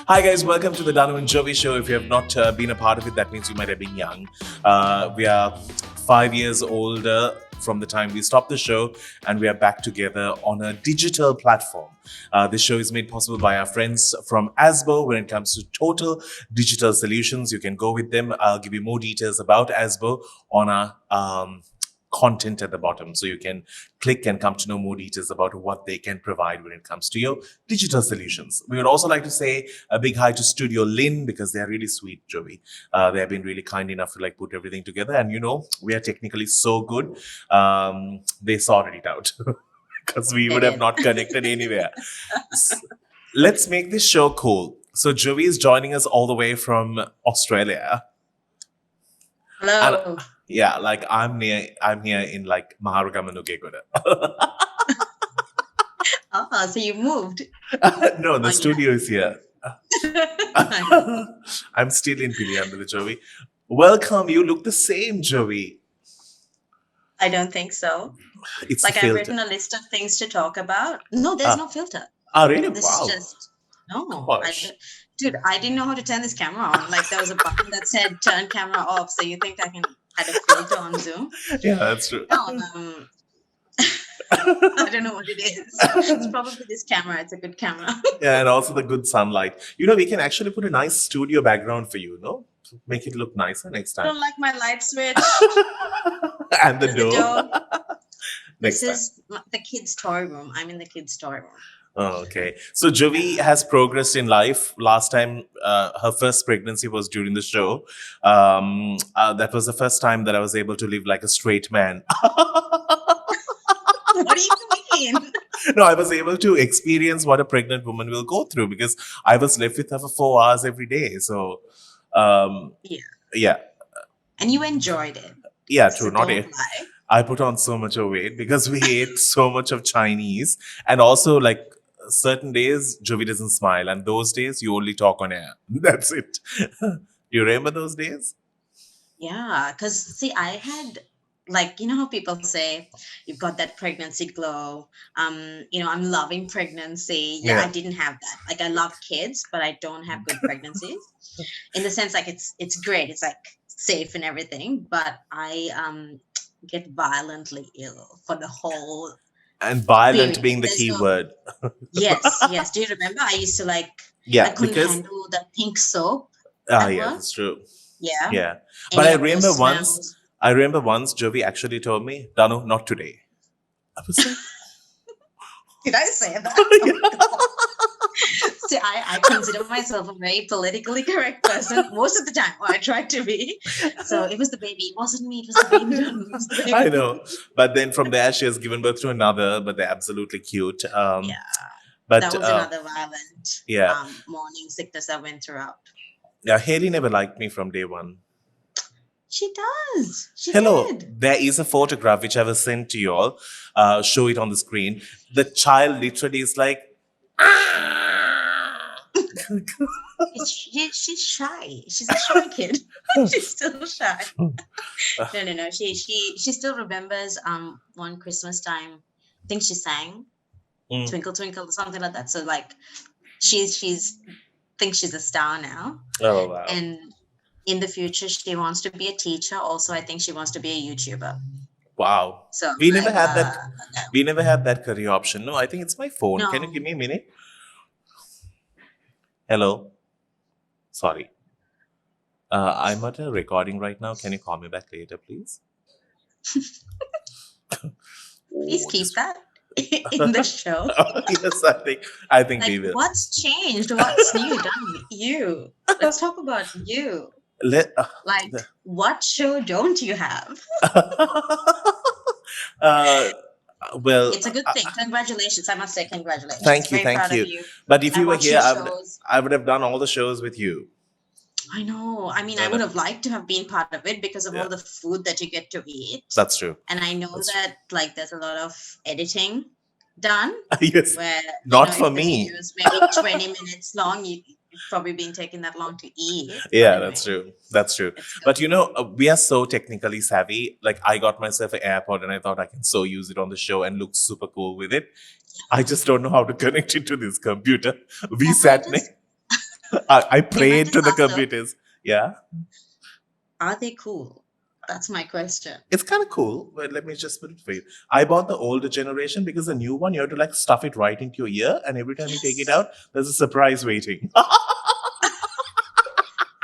Hi guys, welcome to the Danu and Jovi show. If you have not been a part of it, that means you might have been young. We are 5 years older from the time we stopped the show, and we are back together on a digital platform. This show is made possible by our friends from Azbow. When it comes to total digital solutions, you can go with them. I'll give you more details about Azbow on our content at the bottom, so you can click and come to know more details about what they can provide when it comes to your digital solutions. We would also like to say a big hi to Studio Lin, because they're really sweet, Jovi. They have been really kind enough to put everything together, and we are technically so good. They sorted it out because we would have not connected anywhere. Let's make this show cool. So Jovi is joining us all the way from Australia. Hello. Yeah, I'm here in Maharagamanugegoda. So you moved. No, the studio is here. I'm still in Piliandala, Jovi. Welcome. You look the same, Jovi. I don't think so. It's I've written a list of things to talk about. No, there's no filter. Oh, really? This Wow. is just dude, I didn't know how to turn this camera on. There was a button that said turn camera off. So you think I can add a filter on Zoom? Yeah, that's true. No, I don't know what it is. It's probably this camera. It's a good camera. Yeah, and also the good sunlight. We can actually put a nice studio background for you, no? To make it look nicer next time. I don't like my light switch. And the door. This is the kids' toy room. I'm in the kids' toy room. Oh, okay. So Jovi has progressed in life. Last time, her first pregnancy was during the show. That was the first time that I was able to live like a straight man. What do you mean? No, I was able to experience what a pregnant woman will go through, because I was left with her for 4 hours every day. So, yeah. And you enjoyed it. Yeah, true. So don't lie. I put on so much of weight because we ate so much of Chinese, and also certain days Jovi doesn't smile, and those days you only talk on air. That's it. Do you remember those days? Yeah, because see, I had how people say you've got that pregnancy glow. I'm loving pregnancy. Yeah, I didn't have that. I love kids, but I don't have good pregnancies. In the sense, it's great. It's safe and everything, but I get violently ill for the whole. And violent being the key word. Yes. Do you remember? I used to I couldn't handle the pink soap. Yeah, that's true. Yeah. Yeah. But I remember once Jovi actually told me, Danu, not today. I was like, did I say that? See, I consider myself a very politically correct person most of the time, or I try to be. So it was the baby. It wasn't me. It was the baby. I know. But then from there, she has given birth to another, but they're absolutely cute. But that was another violent morning sickness I went throughout. Yeah, Haley never liked me from day one. She does. Hello, there is a photograph which I will send to you all. Show it on the screen. The child literally is like, she's shy. She's a shy kid. She's still shy. No. She still remembers one Christmas time. I think she sang Twinkle Twinkle or something like that. So she's thinks she's a star now. Oh wow. And in the future she wants to be a teacher. Also, I think she wants to be a YouTuber. Wow. So we never had that. We never had that career option. No, I think it's my phone. No. Can you give me a minute? Hello. Sorry. I'm at a recording right now. Can you call me back later, please? Please keep that in the show. Yes, I think we will. What's changed? What's new? You. Let's talk about you. What show don't you have? Well, it's a good thing. Congratulations. I must say congratulations. Thank you. But if you were here, I would have done all the shows with you. I know. I mean, I would have liked to have been part of it because of all the food that you get to eat. That's true. And I know that there's a lot of editing done. Yes. Where not for me. Maybe 20 minutes long. You've probably been taking that long to eat. Yeah, anyway. That's true. But we are so technically savvy. I got myself an AirPod and I thought I can so use it on the show and look super cool with it. I just don't know how to connect it to this computer. We sat next. I Can I prayed just to the ask though, computers. Yeah. are they cool? That's my question. It's kind of cool, but let me just put it for you. I bought the older generation because the new one, you have to like stuff it right into your ear, and every time you take it Yes. out, there's a surprise waiting.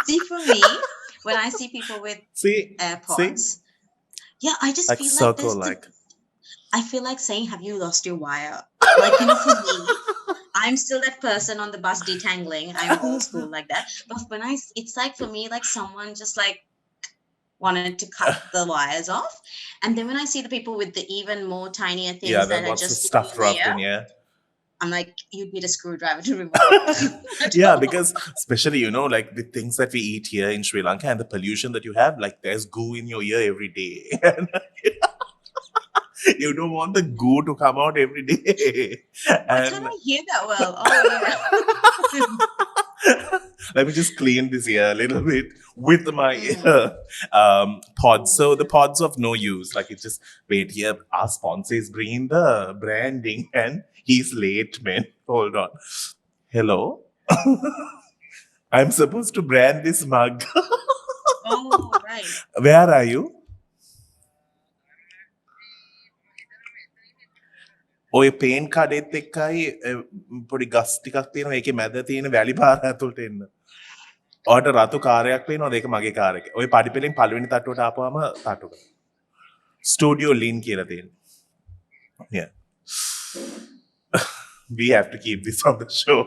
See, for me, when I see people with See, see, AirPods, yeah, I just like feel like circle, there's the like. I feel like saying, "Have you lost your wire?" Like, for me, I'm still that person on the bus detangling. I'm old school like that. But it's like for me, like someone just like wanted to cut the wires off. And then when I see the people with the even more tinier Yeah, things that that are what's the just sticking stuff in the rubbed ear, in, yeah. I'm like, you'd need a screwdriver to remove it. At Yeah, all. because especially, like the things that we eat here in Sri Lanka and the pollution that you have, like there's goo in your ear every day. And you don't want the goo to come out every day. Why can't And I hear that well? Oh yeah. let me just clean this ear a little bit with my Mm. pods. So the pods of no use. Like it just wait here. Our sponsor is bringing the branding, and he's late, man. Hold on. Hello. I'm supposed to brand this mug. Oh right. Where are you? ඔය pain කඩෙත් එක්කයි පොඩි ගස් ටිකක් තියෙනවා ඒකේ මැද තියෙන වැලි පාර ඇතුළට එන්න. ඔයාට රතු කාර්යයක් පේනවද? ඒක මගේ කාර් එක. ඔය පඩිපෙලෙන් පළවෙනි තට්ටුවට ආපුවාම තට්ටු කරන්න. ස්ටුඩියෝ ලින් කියලා තියෙනවා. Yeah. We have to keep this on the show.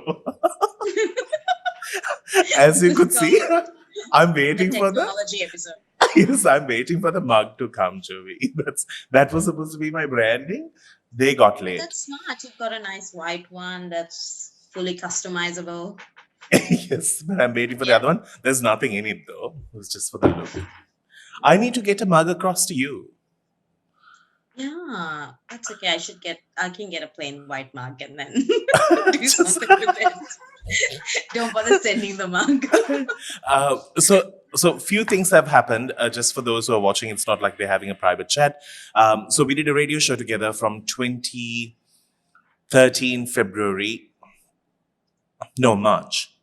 As you could see, I'm The waiting for the technology episode. yes, I'm waiting for the mug to come, Jovi. That was supposed to be my branding. They got But late. that's smart. You've got a nice white one that's fully customizable. Yes, but I'm waiting for the Yeah. other one. There's nothing in it though. It's just for the look. I need to get a mug across to you. Yeah, that's okay. I can get a plain white mug and then do Just- something with it. Don't bother sending the mug. So few things have happened. Just for those who are watching, it's not like they're having a private chat. So we did a radio show together from 2013 February. No, March.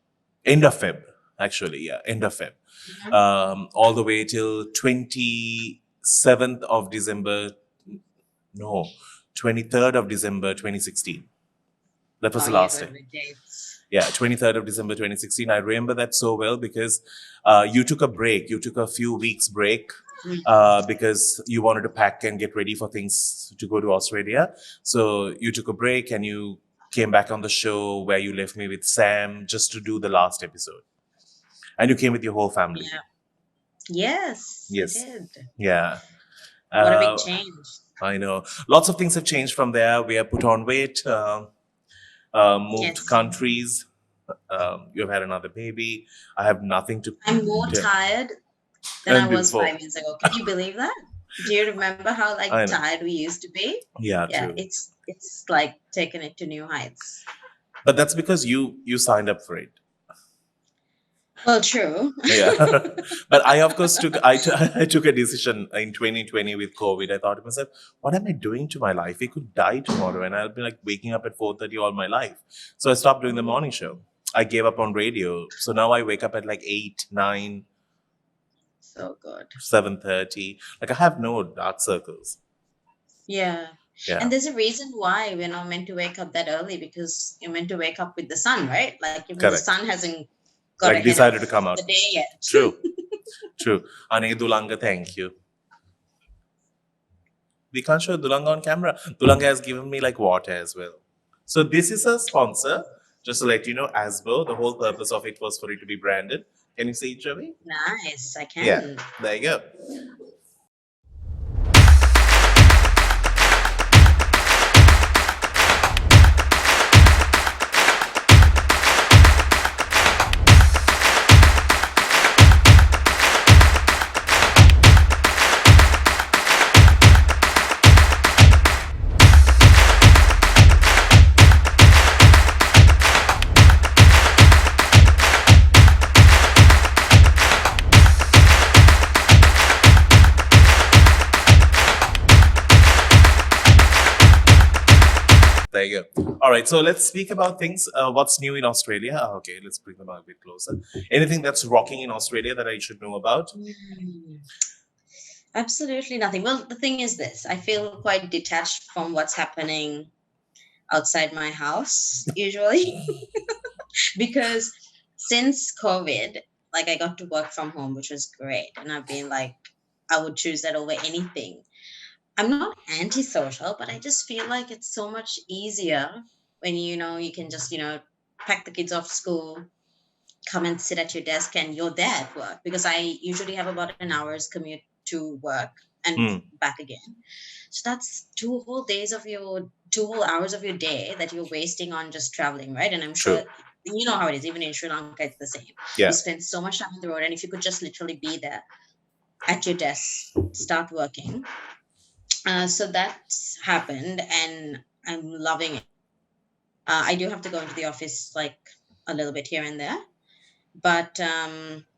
End of Feb, actually. Yeah, end of Feb. All the way till 27th of December. No, 23rd of December 2016. That was Oh, the yeah, last those day. are the dates. Yeah, 23rd of December 2016. I remember that so well because you took a break. You took a few weeks break because you wanted to pack and get ready for things to go to Australia. So you took a break and you came back on the show where you left me with Sam just to do the last episode. And you came with your whole family. Yeah. Yes, Yes. I did. Yeah. What a big Uh, change. I know. Lots of things have changed from there. We have put on weight, moved Yes. countries. You've had another baby. I have nothing to. I'm more tell. tired than And I was before. 5 years ago. Can you believe that? Do you remember how I know. tired we used to be? Yeah, Yeah, true. it's like taking it to new heights. But that's because you signed up for it. Well, true. Yeah. But I of course I took a decision in 2020 with COVID. I thought to myself, what am I doing to my life? I could die tomorrow and I'll be like waking up at 4:30 all my life. So I stopped doing the morning show. I gave up on radio. So now I wake up at like 8, 9, So good. 7:30. Like I have no dark circles. Yeah. Yeah. And there's a reason why we're not meant to wake up that early, because you're meant to wake up with the sun, right? Like if the Correct. sun hasn't got Like ahead decided of to come out. the day yet. True. True. Ane Dulanga, thank you. We can't show Dulanga on camera. Dulanga has given me like water as well. So this is a sponsor. Just to let you know, Azbow, the whole purpose of it was for it to be branded. Can you see it, Jovi? Nice. I can. Yeah. There you go. go. All right, so let's speak about things. What's new in Australia? Okay, let's bring them a bit closer. Anything that's rocking in Australia that I should know about? Mm, absolutely nothing. Well, the thing is this, I feel quite detached from what's happening outside my house usually because since COVID, like I got to work from home, which was great. And I've been like, I would choose that over anything. I'm not antisocial, but I just feel like it's so much easier when you can just, pack the kids off school, come and sit at your desk and you're there at work because I usually have about an hour's commute to work and Hmm, back again. So that's 2 whole hours of your day that you're wasting on just traveling, right? And I'm sure true. you know how it is. Even in Sri Lanka, it's the same. You Yeah, spend so much time on the road, and if you could just literally be there at your desk, start working. So that's happened, and I'm loving it. I do have to go into the office like a little bit here and there, but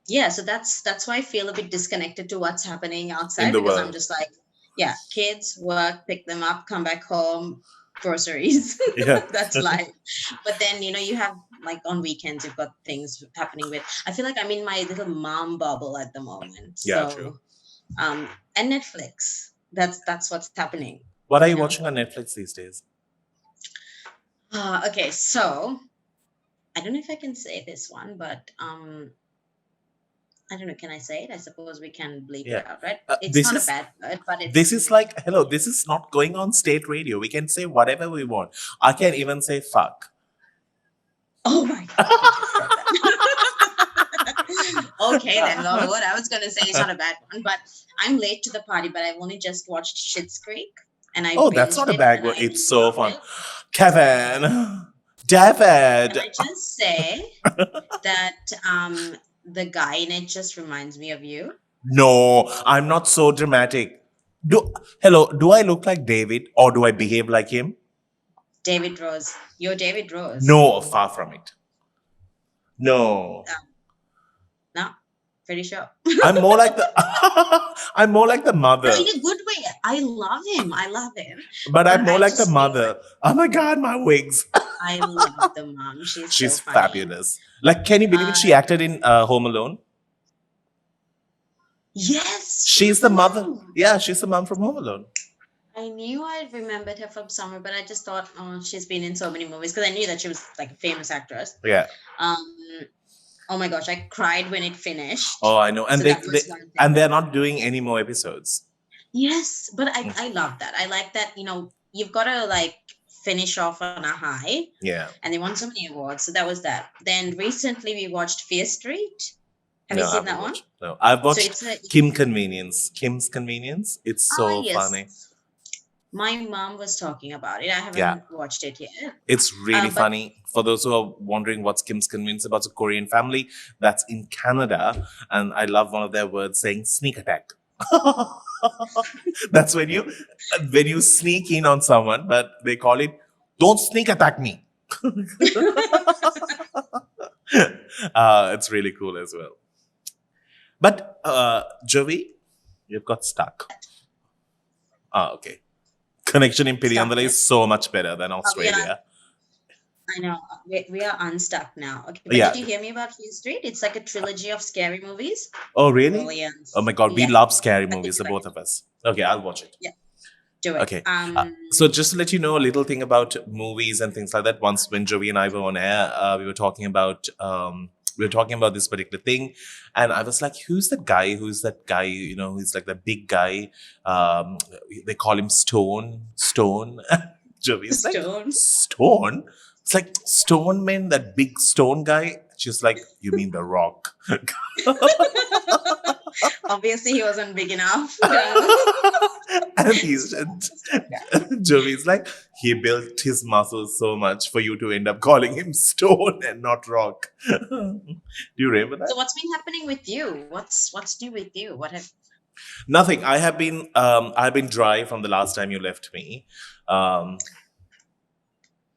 yeah, so that's why I feel a bit disconnected to what's happening in outside the because I'm world. just like, yeah, kids work, pick them up, come back home, groceries. Yeah, That's life. But then you have like on weekends you've got things happening with, I feel like I'm in my little mom bubble at the moment. yeah, true. So and Netflix, that's what's happening What are you you know watching on Netflix these days? okay, so I don't know if I can say this one, but I don't know. Can I say it? I suppose we can bleep it Yeah, out, right? It's this not a is bad word, but this it's is like hello. This is not going on state radio. We can say whatever we want. I can even say fuck. oh my god, you just said that. Okay, then. Well, what I was gonna say is not a bad one, but I'm late to the party. But I've only just watched Schitt's Creek, and I Oh, that's binged not a it, bad and word. I It's so love fun. it. Kevin, Can David. I just say that the guy in it just reminds me of you, No, I'm not so dramatic. Hello, do I look like David or do I behave like him? David Rose. You're David Rose. No, far from it. No. No, pretty sure. I'm more like the I'm more like the No, mother. in a good way. I love him. I love him. But But I'm more I like the just feel mother. Oh my god, my wigs. I love the mom. She's so She's funny. fabulous. Like, can you believe it? Uh, She acted in Home Alone. yes, she She's was the the mother. mom. Yeah, she's the mom from Home Alone. I knew I remembered her from somewhere, but I just thought, oh, she's been in so many movies because I knew that she was like a famous actress. Yeah. Um, oh my gosh, I cried when it Oh, finished. I know. And So they, that they was one and thing. they're not doing any more episodes. Yes, but Mm, I love that. I like that, you've got to like finish off on a high, yeah. and they won so many awards. So that was that. Then recently we watched Fear Street. Have you No, I seen haven't that one? watched. No, I've So watched it's a Kim's Convenience. It's ah so funny. yes. My mom was talking about it. I Yeah, haven't watched it yet. it's really But funny. For those who are wondering what's Kim's Convenience about, a Korean family that's in Canada, and I love one of their words saying "sneak attack." That's when you sneak in on someone, but they call it "don't sneak attack me." It's really cool as well. But Jovi, you've got stuck. Ah, okay. Connection in stuck. Piliandale Yeah. is so much better than We are. Australia. I know. We are unstuck now. Okay, but did Yeah. you hear me about Fear Street? It's like a trilogy of scary movies. Oh, really? Brilliant. Oh my God, we Yeah, love scary I think movies, you the like both it. of us. Okay, I'll watch it. Yeah, do it. Okay. So just to let you know a little thing about movies and things like that. Once when Jovi and I were on air, we were talking about this particular thing, and I was like, "Who's that guy? Who's that guy? He's like the big guy. Um, they call him Stone. Stone." Jovi's like, Stone. "Stone." It's like Stone man, that big stone guy. She's like, "You mean the Rock?" Obviously, he wasn't big enough. And Jovi's like, he built his muscles so much for you to end up calling him Stone and not Rock. Do you remember that? So what's been happening with you? What's new with you? What have Nothing. I've been dry from the last time you left me. Um,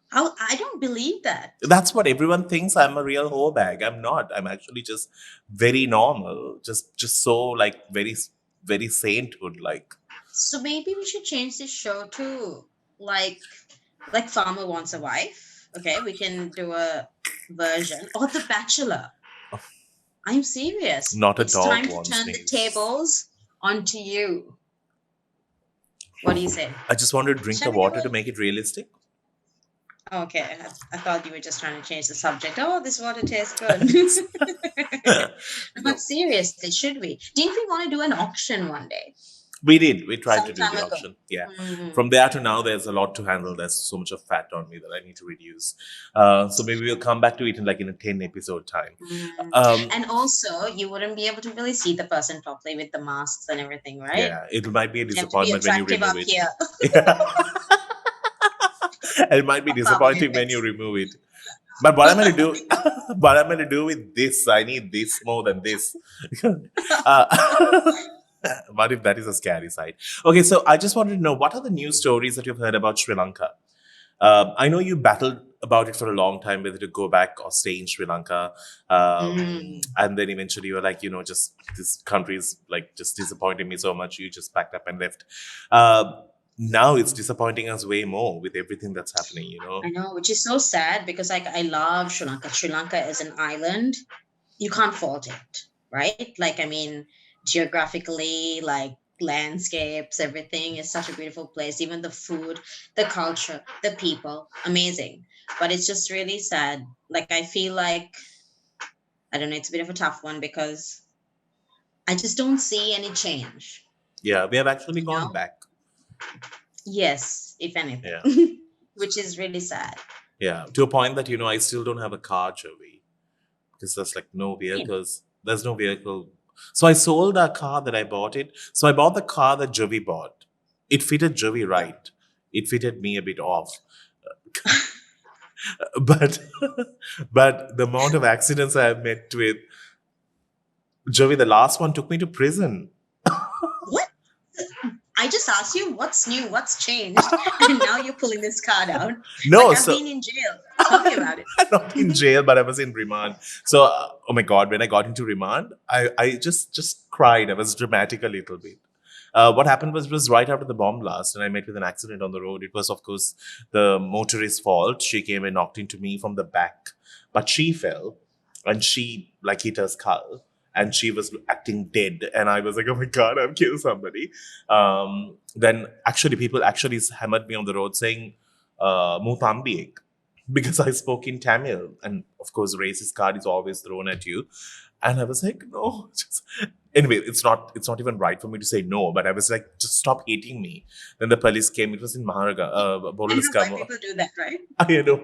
how I don't believe that. that's what everyone thinks. I'm a real hoe bag. I'm not. I'm actually just very normal. Just so like very sainthood like. So maybe we should change this show to like Like Farmer Wants a Wife. Okay, we can do a version. Or The Bachelor. I'm serious. Not a It's dog time to wants turn the me. tables onto you. What do you say? I just want to drink the Shall we do water to it? make it realistic. Okay, I thought you were just trying to change the subject. Oh, this water tastes good. But No, seriously, should we? Didn't we want to do an auction one day? we did. We tried Some to do time the ago. auction. Yeah. Mm, From there to now, there's a lot to handle. There's so much of fat on me that I need to reduce. So maybe we'll come back to it in like in a 10 episode time. mm. Um, And also, you wouldn't be able to really see the person properly with the masks and everything, right? yeah, it might be a You have to be disappointment when you attractive remove up it. here. It might be Pop up my disappointing when you face. remove it. But what am I going to do? What am I going to do with this? I need this more than this. uh, what if that is a scary side? Okay, so I just wanted to know what are the news stories that you've heard about Sri Lanka? I know you battled about it for a long time, whether to go back or stay in Sri Lanka. Mm. And then eventually you were like, just this country is like just disappointing me so much. You just packed up and left. Uh, Now it's disappointing us way more with everything that's happening. I know, which is so sad because like I love Sri Lanka. Sri Lanka is an island. You can't fault it, right? Like I mean, geographically, like landscapes, everything is such a beautiful place. Even the food, the culture, the people, amazing. But it's just really sad. Like I feel like I don't know, it's a bit of a tough one because I just don't see any change. Yeah, we have actually You gone know? back. Yes, if anything. Yeah. Which is really sad. Yeah. To a point that, I still don't have a car, Joey, because there's like no Yeah. vehicles. There's no vehicle. So I sold a car that I bought it. So I bought the car that Jovi bought. It fitted Jovi right. It fitted me a bit off. But but the amount of accidents I have met with Jovi, the last one took me to prison. What? I just asked you what's new, what's changed, and now you're pulling this card out. Like No, I've so been in jail. Tell me about it. not in jail, but I was in remand. So, oh my God, when I got into remand, I just cried. I was dramatic a little bit. What happened was it was right after the bomb blast, and I met with an accident on the road. It was, of course, the motorist's fault. She came and knocked into me from the back, but she fell, and she like hit her skull, and she was acting dead. And I was like, oh my God, I've killed somebody. Then actually, people actually hammered me on the road saying, "Mutambiek," because I spoke in Tamil, and of course, racist card is always thrown at you. And I was like, no. Anyway, it's not even right for me to say no, but I was like, just stop hating me. Then the police came. It was in Maharaga, I know why Boralaskama. people do that, right? I know.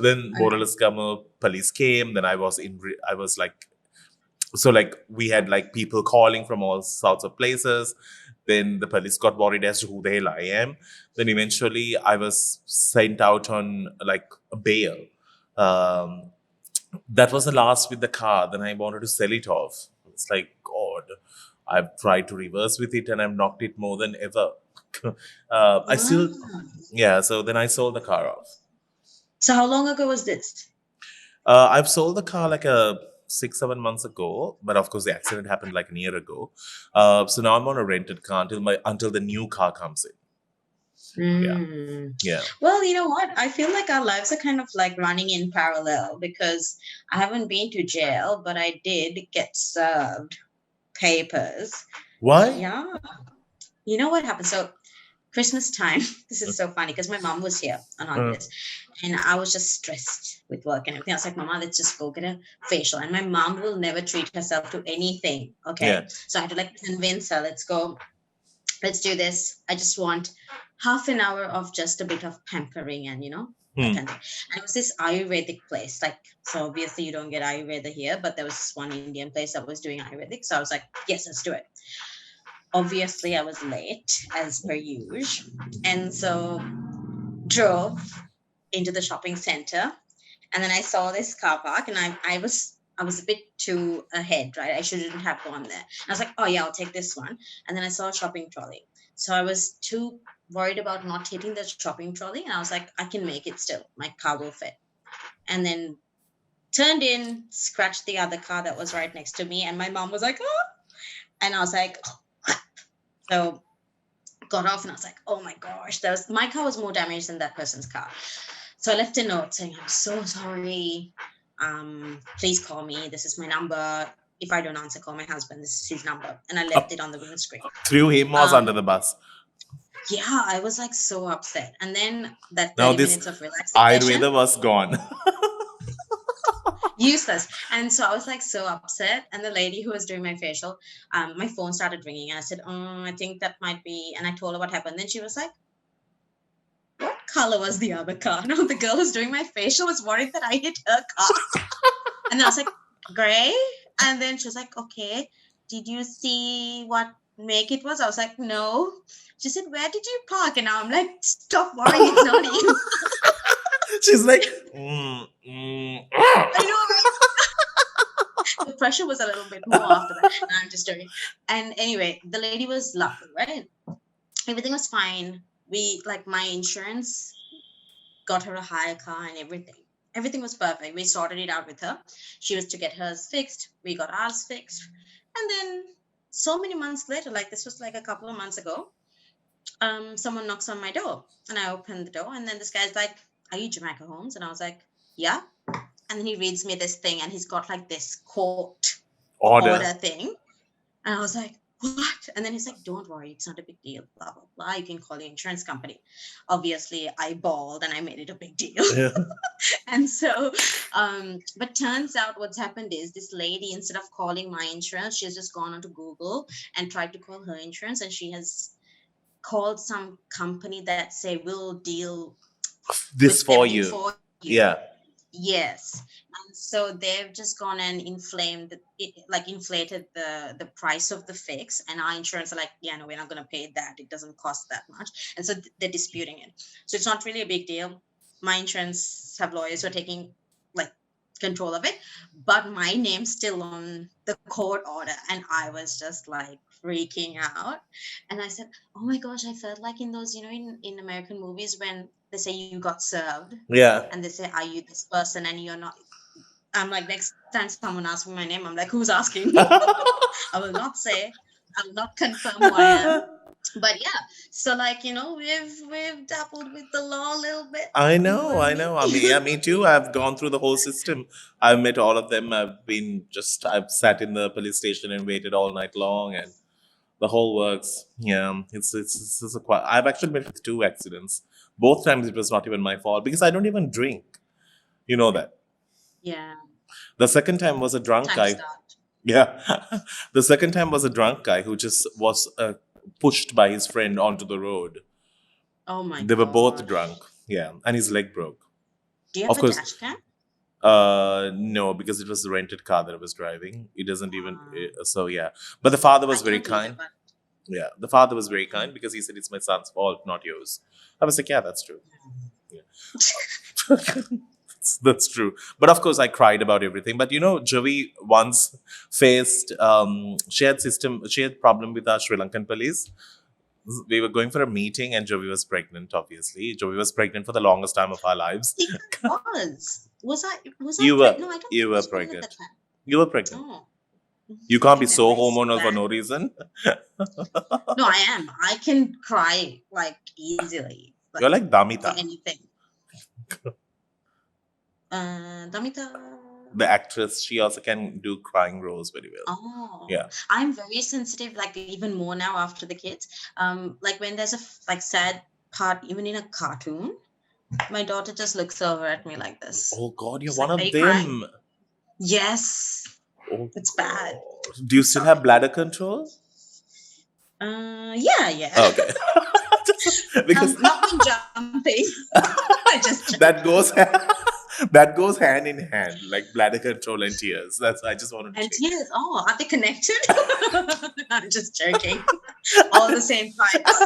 Then I know. Boralaskama police came. Then I was like, so like we had like people calling from all sorts of places. Then the police got worried as to who the hell I am. Then eventually I was sent out on like a bail. Um, that was the last with the car. Then I wanted to sell it off. It's like, God, I've tried to reverse with it and I've knocked it more than ever. I still, Wow. yeah, so then I sold the car off. So how long ago was this? I've sold the car like a 6, 7 months ago, but of course the accident happened like a year ago. So now I'm on a rented car until the new car comes in. Yeah, Mm. yeah. Well, you know what? I feel like our lives are kind of like running in parallel because I haven't been to jail, but I did get served papers. Why? Yeah. You know what happened? So Christmas time, this is so funny because my mom was here on Uh, holidays and I was just stressed with work and everything. I was like, Mama, let's just go get a facial. And my mom will never treat herself to anything. yeah. Okay. So I had to like convince her, let's do this. I just want half an hour of just a bit of pampering and, that Hmm. kind of thing. And it was this Ayurvedic place. Like, so obviously you don't get Ayurveda here, but there was this one Indian place that was doing Ayurvedic. So I was like, yes, let's do it. Obviously, I was late as per usual. And so drove into the shopping center and then I saw this car park and I was a bit too ahead, right? I shouldn't have gone there. I was like, oh yeah, I'll take this one. And then I saw a shopping trolley. So I was too worried about not hitting the shopping trolley. And I was like, I can make it still. My car will fit. And then turned in, scratched the other car that was right next to me. And my mom was like, oh. And I was like, oh. So Got off and I was like, oh my gosh, my car was more damaged than that person's car. So I left a note saying, I'm so sorry. Please call me. This is my number. If I don't answer, call my husband. This is his number. And I left Up it on the windscreen. threw him was under the Um, bus. yeah, I was like so upset. And then that Now 30 this minutes of relaxation, Ayurveda was gone. useless. And so I was like so upset. And the lady who was doing my facial, my phone started ringing. And I said, oh, I think that might be. And I told her what happened. Then she was like, what color was the other car? No, the girl who's doing my facial was worried that I hit her car. And then I was like, gray. And then she was like, okay, did you see what make it was? I was like, no. She said, where did you park? And now I'm like, stop worrying, it's not you. She's like, I know, right? The pressure was a little bit more after that. No, I'm just joking. And anyway, the lady was lovely, right? Everything was fine. My insurance got her a hire car and everything. Everything was perfect. We sorted it out with her. She was to get hers fixed. We got ours fixed. And then so many months later, like this was like a couple of months ago, someone knocks on my door and I open the door and then this guy's like, are you Jamaica Holmes? And I was like, yeah. And then he reads me this thing and he's got like this court order order. thing. And I was like, what? And then he's like, don't worry, it's not a big deal, blah, blah, blah. You can call the insurance company. Obviously, I bawled and I made it a big deal. Yeah. And so, but turns out what's happened is this lady, instead of calling my insurance, she's just gone onto Google and tried to call her insurance. And she has called some company that say, we'll deal This with for everything you. for you. Yeah. Yes. And so they've just gone and inflated the price of the fix, and our insurance are like, yeah, no, we're not going to pay that. It doesn't cost that much. And so they're disputing it. So it's not really a big deal. My insurance have lawyers who are taking like control of it, but my name's still on the court order. And I was just like freaking out. And I said, oh my gosh, I felt like in those, in American movies when they say you got served Yeah. and they say, are you this person? And you're not. I'm like, next time someone asks me my name, I'm like, who's asking? I will not say, I will not confirm who I am. But yeah, so like, we've dappled with the law a little bit, I you know, and I me. know. I mean, yeah, me too. I've gone through the whole system. I've met all of them. I've sat in the police station and waited all night long, and the whole works. Yeah, it's a quite. I've actually been with two accidents. Both times it was not even my fault because I don't even drink. You know that. Yeah, The second time was a drunk time to guy. start. Yeah, the second time was a drunk guy who just was pushed by his friend onto the road. Oh my They were both gosh. drunk. Yeah, and his leg broke. Do you have Of a course, dash cam? no, because it was the rented car that I was driving. It doesn't even. Uh, So yeah, but the father I was very don't either, kind. but Yeah, the father was very kind because he said it's my son's fault, not yours. I was like, yeah, that's true. Yeah. That's true. But of course, I cried about everything. But Jovi once faced she had problem with our Sri Lankan police. We were going for a meeting, and Jovi was pregnant. Obviously, Jovi was pregnant for the longest time of our lives. think I was. Was I You were pregnant? No, I don't you think I were was pregnant at pregnant. that time. You were pregnant. Oh, You can't my be so memory is so hormonal for bad. no reason. No, I am. I can cry like easily, You're like like for Damita, anything. Damita. the actress. She also can do crying roles very well. Oh, Yeah. I'm very sensitive, like even more now after the kids. Like when there's a like sad part, even in a cartoon, my daughter just looks over at me like this. Oh God, you're She's one like, "Are of you crying?" them. Yes, Oh it's bad. God. Do you I'm still have sorry. bladder control? Yeah, yeah. Okay. Because Not when jumping. I just that joking. goes that goes hand in hand, like bladder control and tears. That's I just wanted to And check. tears. Oh, are they connected? I'm just joking. All the same pipes.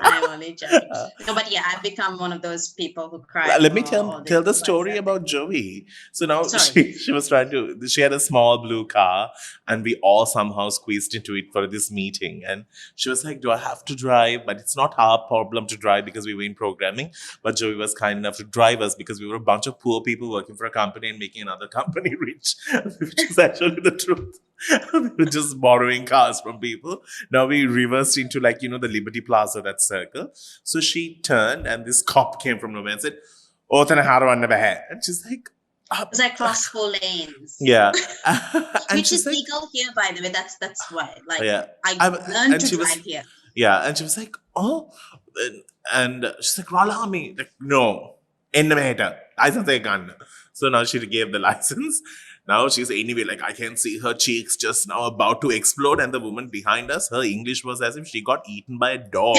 I'm only joking. Uh, No, but yeah, I've become one of those people who cry Let for me all tell this the like story sad thing. about Joey. So now Sorry. she was trying to she had a small blue car, and we all somehow squeezed into it for this meeting. And she was like, "Do I have to drive?" But it's not our problem to drive because we were in programming. But Joey was kind enough to drive us because we were a bunch of poor people working for a company and making another company rich, which is actually the truth. We were just borrowing cars from people. Now we reversed into like, the Liberty Plaza, that circle. So she turned and this cop came from nowhere and said, "Oh, tana haro never had." And she's like, Because I crossed 4 lanes, yeah. And which she's is like, legal here, by the way. That's why. Like yeah. I learned And to she was, drive here. yeah. And she was like, "Oh." And she's like, "Ralami." Like, no. In the matter. License a gun. So now she gave the license. Now she's anyway, like I can see her cheeks just now about to explode, and the woman behind us, her English was as if she got eaten by a dog.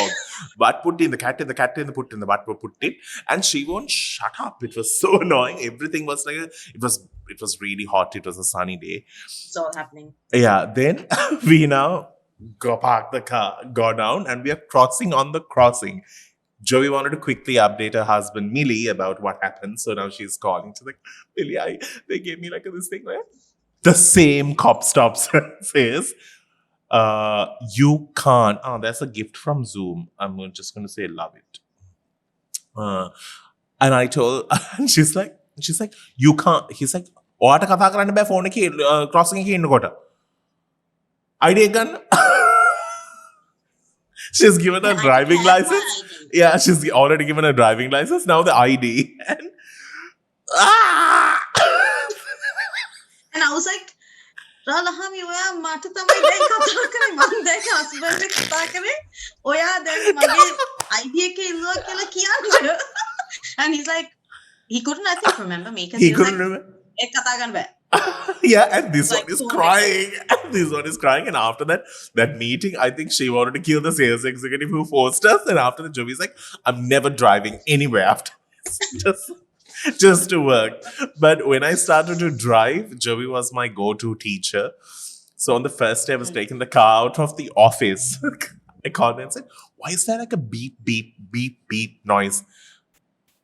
But put in the cat in the cat in the put in the but put it, and she won't shut up. It was so annoying. Everything was like it was really hot. It was a sunny day. It's all happening. Yeah. Then we now go park the car, go down, and we are crossing on the crossing. Joey wanted to quickly update her husband Millie about what happened, so now she's calling to like, Millie, they gave me like this thing where the same cop stops her and says, "You can't." Oh, that's a gift from Zoom. Just going to say, love it. And I told, and she's like, "You can't." He's like, "ඔයාට කතා කරන්න බෑ phone එකේ crossing එකේ ඉන්නකොට." ID gun. She's given her Yeah, I driving have my license. ID. Yeah, she's already given her driving license. Now the ID. And, ah! And I was like, "Ralahami, ඔයා මට තමයි දැන් කතා කරේ. මම දැන් husband එක්ක කතා කරේ. ඔයා දැන් මගේ ID එකේ ඉන්නවා කියලා කියන්න." And he's like, he couldn't, I think, remember me because He he was couldn't like, remember. කතා කරන්න බෑ. Yeah, and this Like, one is so crying. And this one is crying. And after that meeting, I think she wanted to kill the sales executive who forced us. And after the Jovi's like, "I'm never driving anywhere after this." just to work. But when I started to drive, Jovi was my go-to teacher. So on the first day, I was taking the car out of the office. I called her and said, "Why is there like a beep, beep, beep, beep noise?"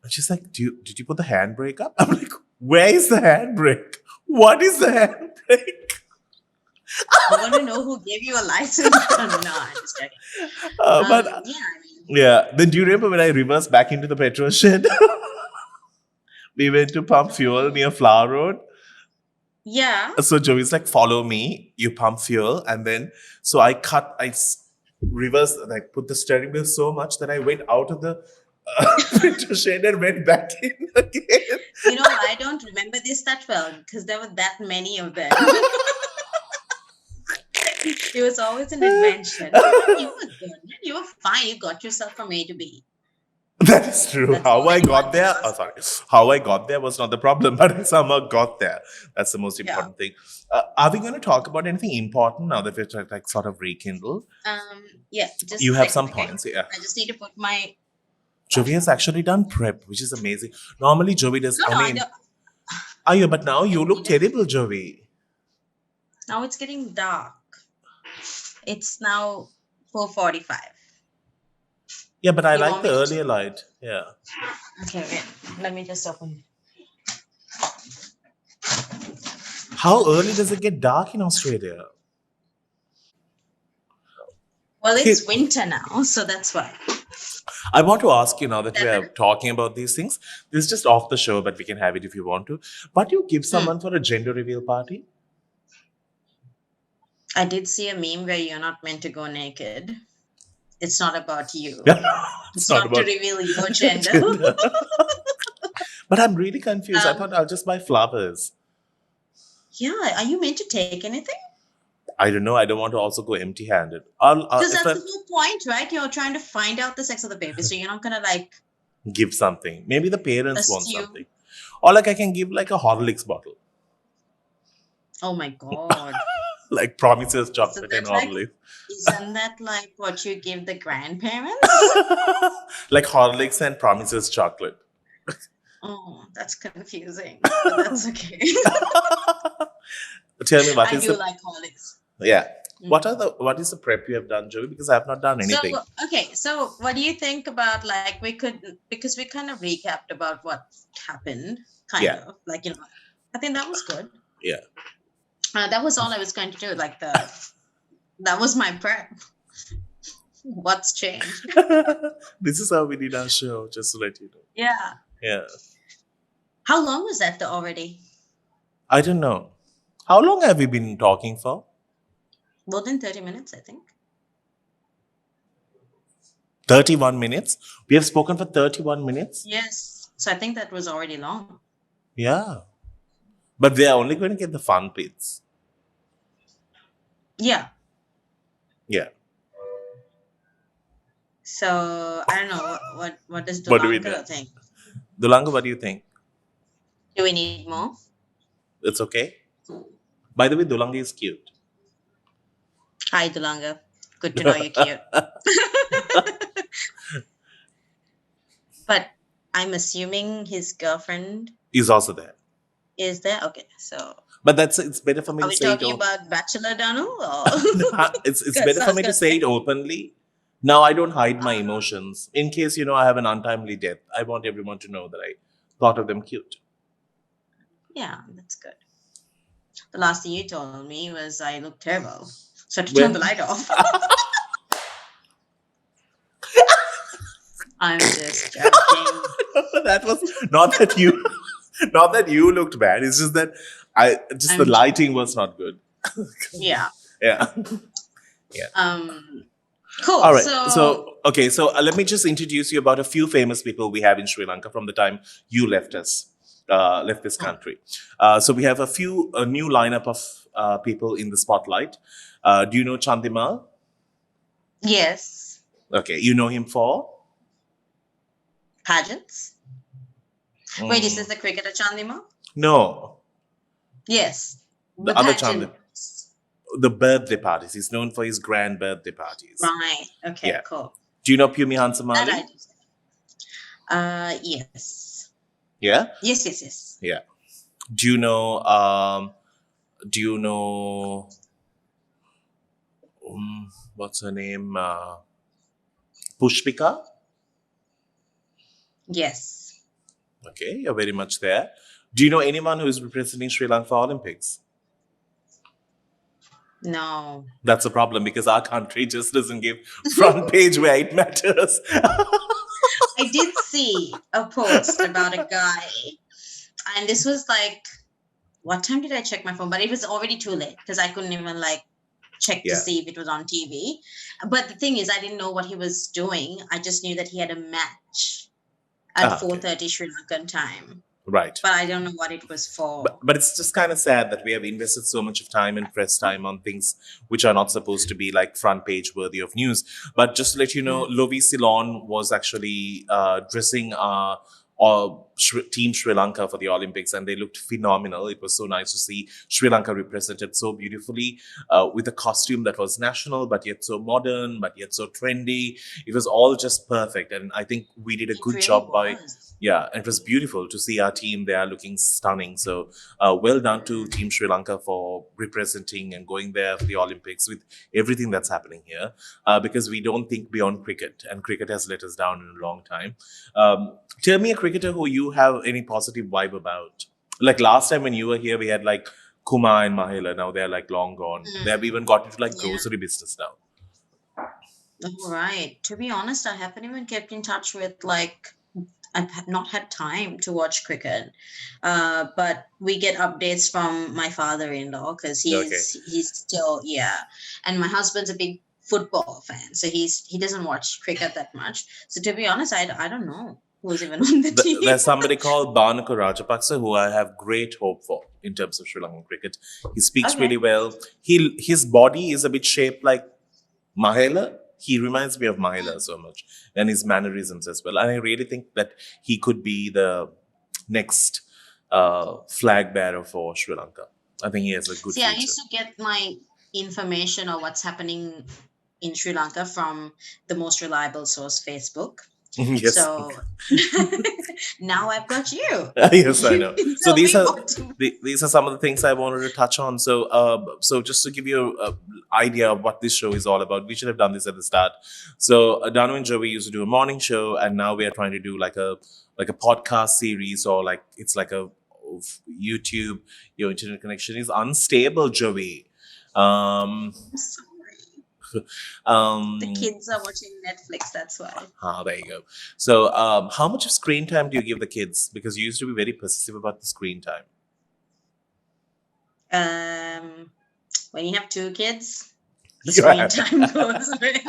And she's like, "Did you put the handbrake up?" I'm like, "Where is the handbrake? What is the handbrake?" I want to know who gave you a license. No, I'm just joking. But Yeah, I mean, yeah, then do you remember when I reversed back into the petrol shed? We went to pump fuel near Flower Road. yeah. So Joey's like, "Follow me." You pump fuel, and then so I reversed, like put the steering wheel so much that I went out of the petrol shed and went back in again. You know, I don't remember this that well because there were that many of them. It was always an adventure. You were good. You were fine. You got yourself from A to B. That is true. That's How all I anyone got there, does. how I got there was not the problem, but I somehow got there. That's the most important thing. Are we going to talk about anything important now that we're like sort of rekindled? Yeah. Just You a have second, some okay? points, yeah. I just need to put my. Jovi has actually done prep, which is amazing. Normally, Jovi does. No, I I mean, don't. are you? But now you look terrible, Jovi. Now it's getting dark. It's now 4:45. Yeah, but I You like want the me to- earlier light. Yeah. Okay, wait. Let me just open. How early does it get dark in Australia? Well, it's Hey. winter now, so that's why. I want to ask you now that we are talking about these things. This is just off the show, but we can have it if you want to. What do you give someone for a gender reveal party? I did see a meme where you're not meant to go naked. It's not about you. It's not to reveal your gender. But I'm really confused. I Um, thought I'll just buy flowers. Yeah, are you meant to take anything? I don't know. I don't want to also go empty-handed. I'll Because if that's the whole point, right? You're trying to find out the sex of the baby, so you're not gonna like. I give something. Maybe the parents want Assume. something, or like I can give like a Horlicks bottle, Oh my god! like Promises chocolate and that like- Horlicks. Isn't that like what you give the grandparents? Like Horlicks and Promises chocolate. Oh, that's confusing. But that's okay. Tell me what I is do the like Horlicks. yeah. Mm. What is the prep you have done, Joey? Because I have not done anything. So okay, so what do you think about like because we kind of recapped about what happened, Yeah. of like I think that was good. Yeah. That was all I was going to do. Like that was my prep. What's changed? This is how we did our show, just to let you know. Yeah. Yeah. How long was that though already? I don't know. How long have we been talking for? More than 30 minutes, I think. 31 minutes? We have spoken for 31 minutes? Yes. So I think that was already long. Yeah. But we are only going to get the fun bits. Yeah. Yeah. So I don't know what does What do we do? Dulanka think? Dulanga, what do you think? Do we need more? It's okay? By the way, Dulanga is cute. Hi Dulanga. Good to know you're cute. But I'm assuming his girlfriend He's also there. is there. Okay, so But it's better for me are to we say it. talking about Bachelor Danu or It's because better I for was me to gonna say say it openly. Now I don't hide my uh, emotions. In case I have an untimely death, I want everyone to know that I thought of them cute. yeah, that's good. The last thing you told me was I look terrible. So to turn the When light off. I'm just joking. that was not that you, not that you looked bad. It's just that I just the I'm lighting joking. was not good. Yeah. Yeah, yeah. Um All cool. right. So So okay. So let me just introduce you about a few famous people we have in Sri Lanka from the time you left us, left this oh, country. So we have a new lineup of people in the spotlight. Do you know Chandimal? yes. Okay, you know him for Pageants. Wait, is mm, this the cricketer Chandima? no, Yes. the The other Chandi, pageants. the birthday parties. He's known for his grand birthday parties. Right. Okay, Yeah. cool. Do you know Pumi That I Hansamali? do. Yes. Yeah. Yes, yes, yes. Yeah. Do you know? Do you know? What's her name? Pushpika. Yes. Okay, you're very much there. Do you know anyone who is representing Sri Lanka for Olympics? No. That's a problem because our country just doesn't give front page where it matters. I did see a post about a guy, and this was like, what time did I check my phone? But it was already too late because I couldn't even like check to Yeah. see if it was on TV. But the thing is, I didn't know what he was doing. I just knew that he had a match at Okay. 4:30 Sri Lankan time, Right. but I don't know what it was for. But it's just kind of sad that we have invested so much of time and press time on things which are not supposed to be like front page worthy of news. But just to let you know, Mm. Lovi Ceylon was actually dressing Team Sri Lanka for the Olympics, and they looked phenomenal. It was so nice to see Sri Lanka represented so beautifully with a costume that was national, but yet so modern, but yet so trendy. It was all just perfect, and I think we did a It good really job by. was. Yeah, and it was beautiful to see our team there looking stunning. So, well done to Mm. Team Sri Lanka for representing and going there for the Olympics with everything that's happening here. Because we don't think beyond cricket, and cricket has let us down in a long time. Tell me a cricketer who you have any positive vibe about. Like last time when you were here, we had like Kumar and Mahela. Now they're like long gone. They have Mm. even got into like Yeah. grocery business now. All right. To be honest, I haven't even kept in touch with like not had time to watch cricket. But we get updates from my father-in-law because Okay. he's still yeah, and my husband's a big football fan, so he doesn't watch cricket that much. So to be honest, I don't know who's even on the team. There's somebody called Banaka Rajapaksa who I have great hope for in terms of Sri Lankan cricket. He speaks really Okay. well. His body is a bit shaped like Mahela. He reminds me of Mahela Mm. so much, and his mannerisms as well. And I really think that he could be the next flag bearer for Sri Lanka. I think he has a good See, I future. used to get my information or what's happening in Sri Lanka from the most reliable source, Facebook. Yes. So now I've got you. Yes, I You know. can So tell me what to. these are some of the things I wanted to touch on. So so just to give you a idea of what this show is all about, we should have done this at the start. So Danu and Jovi used to do a morning show, and now we are trying to do like a podcast series, or like it's like a YouTube. Your internet connection is unstable, Jovi. Um, I'm sorry. The um, kids are watching Netflix, that's why. there you go. So, how much of screen time do you give the kids? Because you used to be very possessive about the screen time. Um, when you have two kids, You screen have. time goes with.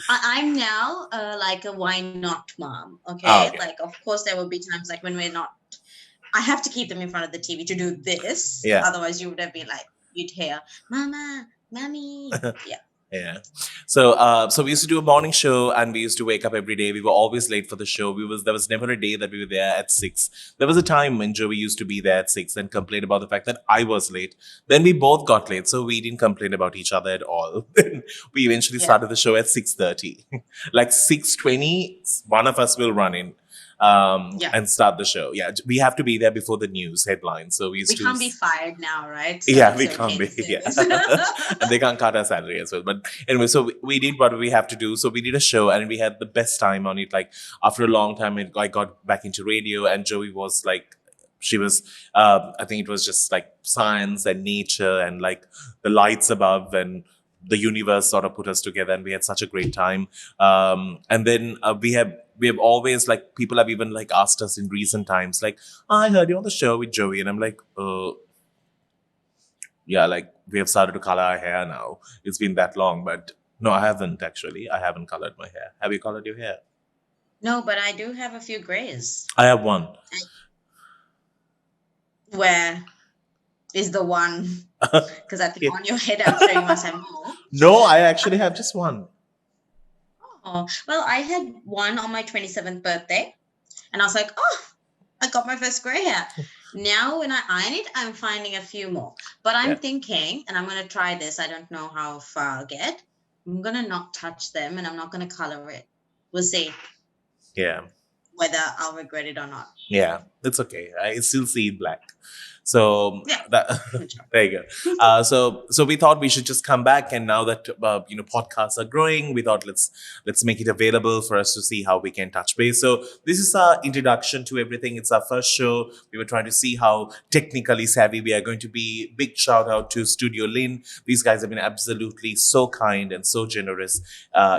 I'm now like a why not mom. Ah, Okay, okay. like of course there will be times like when we're not. I have to keep them in front of the TV to do this. Yeah. Otherwise, you would have been like you'd hear, "Mama, mommy." Yeah. Yeah. So we used to do a morning show, and we used to wake up every day. We were always late for the show. There was never a day that we were there at 6. There was a time when Joey used to be there at 6 and complain about the fact that I was late. Then we both got late, so we didn't complain about each other at all. Then we eventually Yeah. started the show at 6:30. Like 6:20, one of us will run in Yeah. and start the show. Yeah, we have to be there before the news headlines. So we We used to. can't be fired now, right? So Yeah, it's we can't okay be. to say Yeah. this. And they can't cut our salary as well. But anyway, so we did what we have to do. So we did a show and we had the best time on it. Like after a long time, I got back into radio, and Joey was like, she was, I think it was just like science and nature and like the lights above and the universe sort of put us together, and we had such a great time. And then we have always like people have even like asked us in recent times, like, "Oh, I heard you on the show with Joey," and I'm like, yeah, like we have started to color our hair now. It's been that long, but no, I haven't actually. I haven't colored my hair. Have you colored your hair? No, but I do have a few grays. I have one. Where is the one? Because I think Okay. on your head, I'm sure you must have more. No, I actually have just one. Oh, well, I had one on my 27th birthday, and I was like, oh, I got my first gray hair. Now, when I iron it, I'm finding a few more. But I'm Yeah. thinking, and I'm going to try this. I don't know how far I'll get. I'm going to not touch them, and I'm not going to color it. We'll see Yeah. whether I'll regret it or not. Yeah, it's okay. I still see it black. So Yeah. that Good job. there you go. So we thought we should just come back, and now that podcasts are growing, we thought let's make it available for us to see how we can touch base. So this is our introduction to everything. It's our first show. We were trying to see how technically savvy we are going to be. Big shout out to Studio Lin. These guys have been absolutely so kind and so generous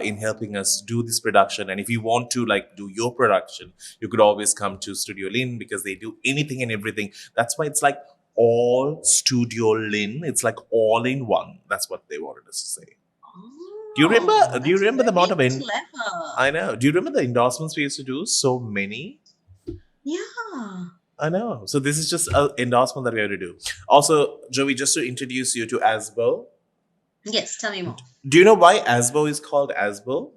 in helping us do this production. And if you want to like do your production, you could always come to Studio Lin because they do anything and everything. That's why it's like all Studio Lin. It's like all in one. That's what they wanted us to say. Do you remember? Oh, Do you that's remember the amount of very clever. I know. Do you remember the endorsements we used to do? So many. Yeah. I know. So this is just an endorsement that we have to do. Also, Joey, just to introduce you to Azbow. Yes, tell me more. Do you know why Azbow is called Azbow?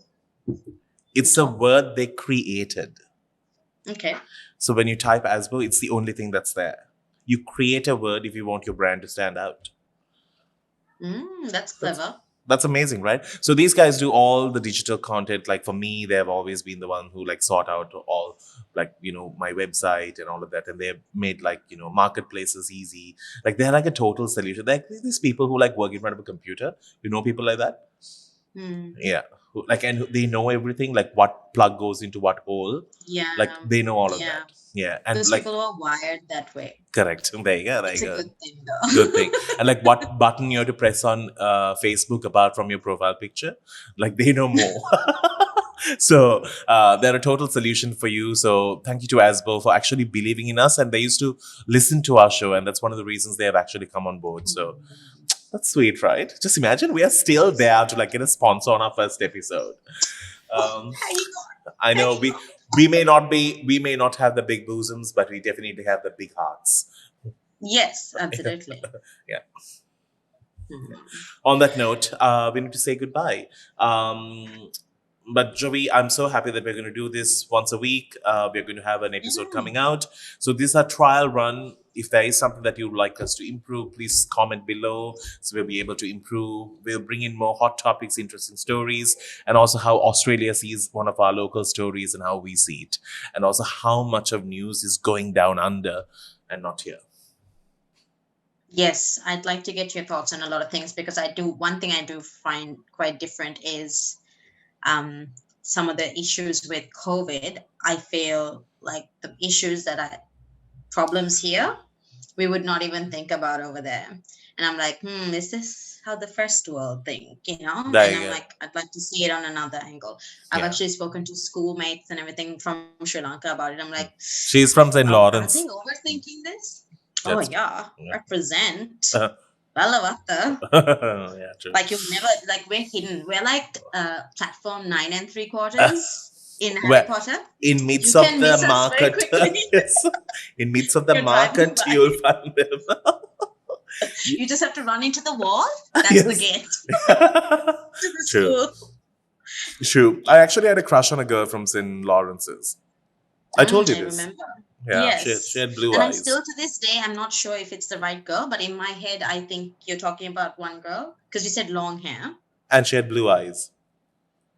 It's a word they created. Okay. So when you type Azbow, it's the only thing that's there. You create a word if you want your brand to stand out. That's clever. That's amazing, right? So these guys do all the digital content. Like for me, they've always been the one who like sort out all like, my website and all of that. And they've made like, marketplaces easy. Like they're like a total solution. They're these people who like work in front of a computer. You know people like that? Yeah. And they know everything, like what plug goes into what hole. Yeah. Like they know all of that. Yeah. And those like people are wired that way. correct. There you go. There It's you a go. good thing though. Good thing. And like what button you have to press on Facebook apart from your profile picture, like they know more. So they're a total solution for you. So thank you to Azbow for actually believing in us, and they used to listen to our show, and that's one of the reasons they have actually come on board. So that's sweet, right? Just imagine we are still there to like get a sponsor on our first episode. I know we may not have the big bosoms, but we definitely have the big hearts. Yes, absolutely. Yeah. Mhm. On that note, we need to say goodbye. But Joey, I'm so happy that we're going to do this once a week. We're going to have an episode coming out. So this is a trial run. If there is something that you'd like us to improve, please comment below so we'll be able to improve. We'll bring in more hot topics, interesting stories, and also how Australia sees one of our local stories and how we see it. And also how much of news is going down under and not here. Yes, I'd like to get your thoughts on a lot of things because one thing I do find quite different is some of the issues with COVID. I feel like the issues that are problems here, we would not even think about over there. And I'm like, is this how the first world think? There And you I'm go. like, I'd like to see it on another angle. I've Yeah. actually spoken to schoolmates and everything from Sri Lanka about it. I'm like, She's from St. are Lawrence. they overthinking this? That's- Oh yeah, yeah. represent. Balavatta. Yeah, true. Like you've never like we're hidden. We're like platform 9 3/4 in Harry Well, Potter. in You midst of can the miss us very market, quickly. yes, in midst of the You're driving market, by. you'll find them. You just have to run into the wall. That's the Yes. gate to the True. school. True. I actually had a crush on a girl from St. Lawrence's. I told you I this. remember. Yeah, she Yes. had blue And I'm eyes. still to this day, I'm not sure if it's the right girl, but in my head, I think you're talking about one girl because you said long hair. And she had blue eyes.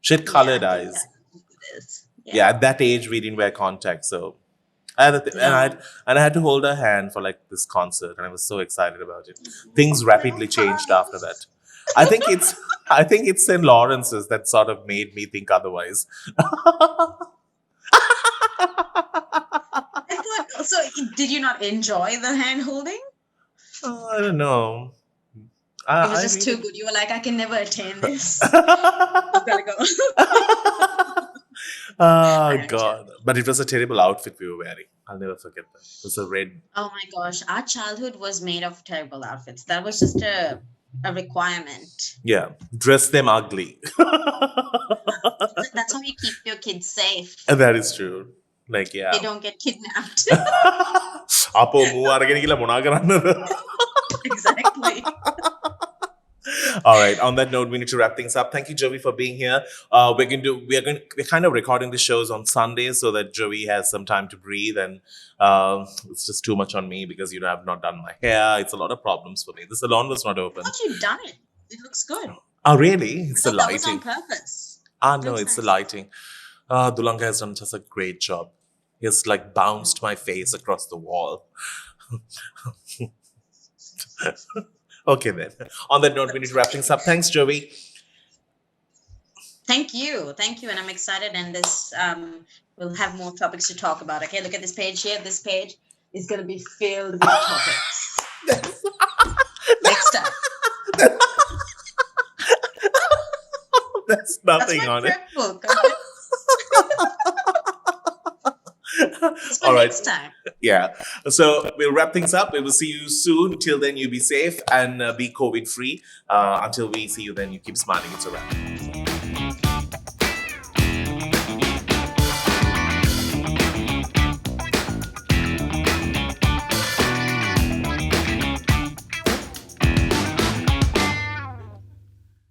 She had Yeah, colored I think eyes. that's who it is. Yeah, Yeah. at that age we didn't wear contacts, so I had No. and I had to hold her hand for like this concert, and I was so excited about it. Things Little rapidly changed after cries. that. I think it's I think it's St. Lawrence's that sort of made me think otherwise. I thought so. Did you not enjoy the hand holding? Oh, I don't know. It was I just too really. good. You were like, I can never attain this. I've got to go. I Oh know, God! But it was a terrible outfit we were wearing. I'll never forget that. It was a red. oh my gosh, our childhood was made of terrible outfits. That was just a requirement. Yeah, dress them ugly. That's how you keep your kids safe. And that is true. Like, They yeah. don't get kidnapped. අපෝ මූ අරගෙන කියලා මොනා කරන්නද? Exactly. All right. On that note, we need to wrap things up. Thank you, Jovi, for being here. We're kind of recording the shows on Sundays so that Jovi has some time to breathe, and it's just too much on me because I've not done my hair. It's a lot of problems for me. The salon was not I open. thought you'd done it. It looks good. Oh, really? I It's the thought that was on lighting. purpose. Ah, It no, looks it's the nice. lighting. Dulanga has done just a great job. He has like bounced my face across the wall. Okay, then. On that note, we need to wrap things up. Thanks, Jovi. Thank you. Thank you. And I'm excited. And this, we'll have more topics to talk about. Okay, look at this page here. This page is going to be filled with topics. Next time. There's That's nothing my on it. prep book. Okay? It's for All right. next time. Yeah. So we'll wrap things up. We will see you soon. Till then, you be safe and be COVID free. Until we see you then, you keep smiling. It's a wrap.